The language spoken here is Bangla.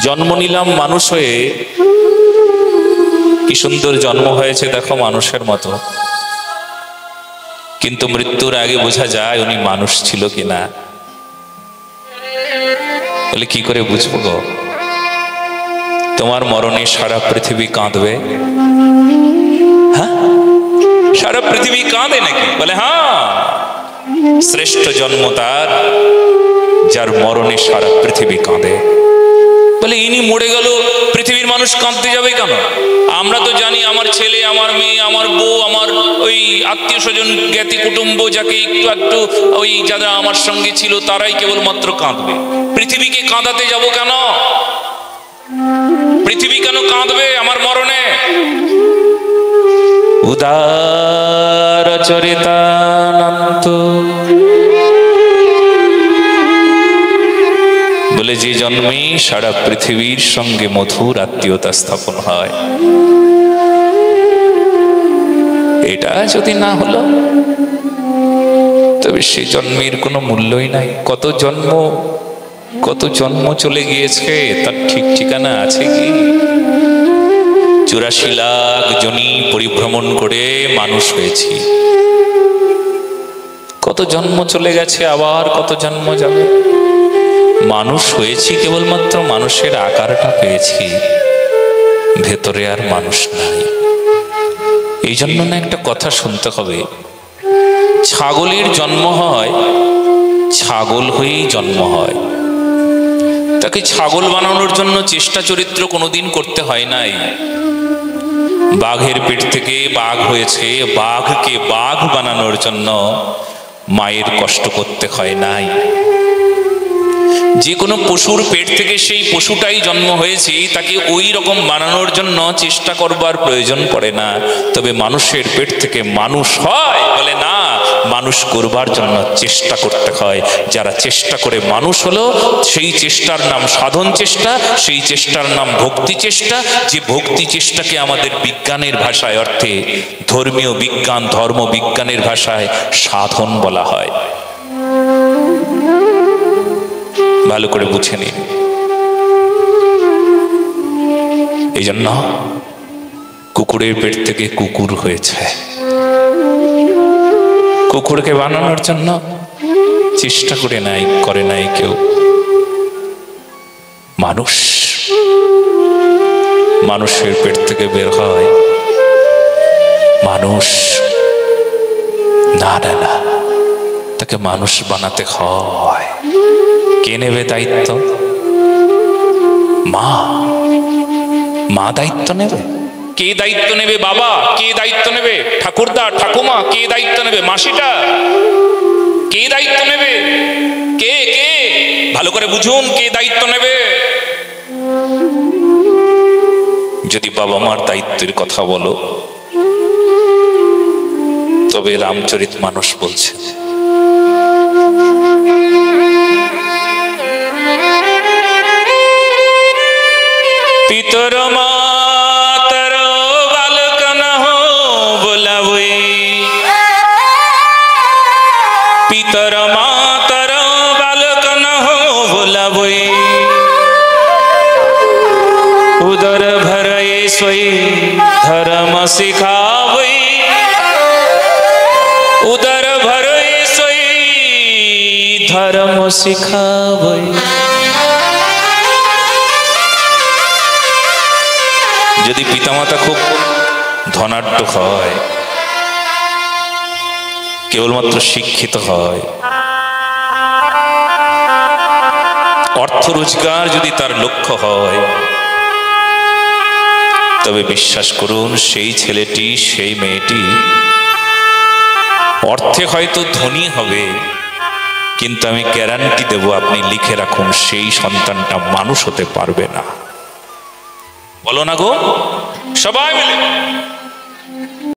জন্ম নিলাম মানুষ হয়ে, কি সুন্দর জন্ম হয়েছে দেখো মানুষের মতো, কিন্তু মৃত্যুর আগে বোঝা যায় উনি মানুষ ছিল কিনা। বলে কি করে বুঝবো গো? তোমার মরণে সারা পৃথিবী কাঁদবে। হ্যাঁ, সারা পৃথিবী কাঁদে নাকি? বলে হ্যাঁ, শ্রেষ্ঠ জন্ম তার যার মরণে সারা পৃথিবী কাঁদে। বলে ইনি মরে গেল, পৃথিবীর মানুষ কাঁদতে যাবে কেন? আমরা তো জানি আমার ছেলে, আমার মেয়ে, আমার বউ, আমার ওই আত্মীয় স্বজন, জ্ঞাতি কুটুম্ব, যাকে একটু একটু ওই যারা আমার সঙ্গে ছিল তারাই কেবলমাত্র কাঁদবে। পৃথিবীকে কাঁদাতে যাব কেন? পৃথিবী কেন কাঁদবে আমার মরণে? উদার চরিতানন্ত বলে যে জন্মে সারা পৃথিবীর সঙ্গে মধুর আত্মীয়তা স্থাপন হয়, এটা যদি না হলো তবে সে জন্মের কোনো মূল্যই নাই। কত জন্ম চলে গিয়েছে, তার ঠিক ঠিকানা আছে কি? 84 লাখ জনি পরিভ্রমণ করে মানুষ হয়েছি। কত জন্ম চলে গেছে, আবার কত জন্ম যাবে। মানুষ হয়েছি কেবলমাত্র মানুষের আকারটা পেয়েছি, ভেতরে আর মানুষ নাই। এই জন্য না একটা কথা শুনতে হবে, ছাগলের জন্ম হয় ছাগল হয়েই জন্ম হয়, তাকে ছাগল বানানোর জন্য চেষ্টা চরিত্র কোনোদিন করতে হয় নাই। বাঘের পেট থেকে বাঘ হয়েছে, বাঘকে বাঘ বানানোর জন্য মায়ের কষ্ট করতে হয় নাই। যে কোনো পশুর পেট থেকে সেই পশুটাই জন্ম হয়েছে, তাকে ওই রকম বানানোর জন্য চেষ্টা করবার প্রয়োজন পড়ে না। তবে মানুষের পেট থেকে মানুষ হয় বলে না, মানুষ করবার জন্য চেষ্টা করতে হয়। যারা চেষ্টা করে মানুষ হলো, সেই চেষ্টার নাম সাধন চেষ্টা, সেই চেষ্টার নাম ভক্তি চেষ্টা। যে ভক্তি চেষ্টাকে আমাদের বিজ্ঞানের ভাষায়, অর্থে ধর্মীয় বিজ্ঞান, ধর্ম বিজ্ঞানের ভাষায় সাধন বলা হয়। ভালো করে বুঝে নিন। এই জন্য কুকুরের পেট থেকে কুকুর হয়েছে। কুকুরকে বানানোর জন্য চেষ্টা করে নাই কেউ। মানুষের পেট থেকে বের হয় মানুষ। না, তাকে মানুষ বানাতে হয়। কে নেবে দায়িত্ব? মা দায়িত্ব নেবে। কে দায়িত্ব নেবে? বাবা। কে দায়িত্ব নেবে? ঠাকুরদা, ঠাকুমা। কে দায়িত্ব নেবে? মাসিটা। কে দায়িত্ব নেবে? কে? ভালো করে বুঝুন, কে দায়িত্ব নেবে? যদি বাবা মার দায়িত্বের কথা বলো, তবে রামচরিতমানস বলছে, পিতর মাতর বালক নহো বোলাবই, পিতর মাতর বালক নহো বোলাবই, উদর ভরই সোই ধর্ম শিখাবই, উদর ভরই সোই ধর্ম শিখাবই। যদি পিতামাতা খুব ধনাঢ্য হয়, কেবলমাত্র শিক্ষিত হয়, অর্থ রোজগার যদি তার লক্ষ্য হয়, তবে বিশ্বাস করুন সেই ছেলেটি, সেই মেয়েটি অর্থে হয়তো ধনী হবে, কিন্তু আমি গ্যারান্টি দেব, আপনি লিখে রাখুন, সেই সন্তানটা মানুষ হতে পারবে না। বলো না গো সবাই মিলে।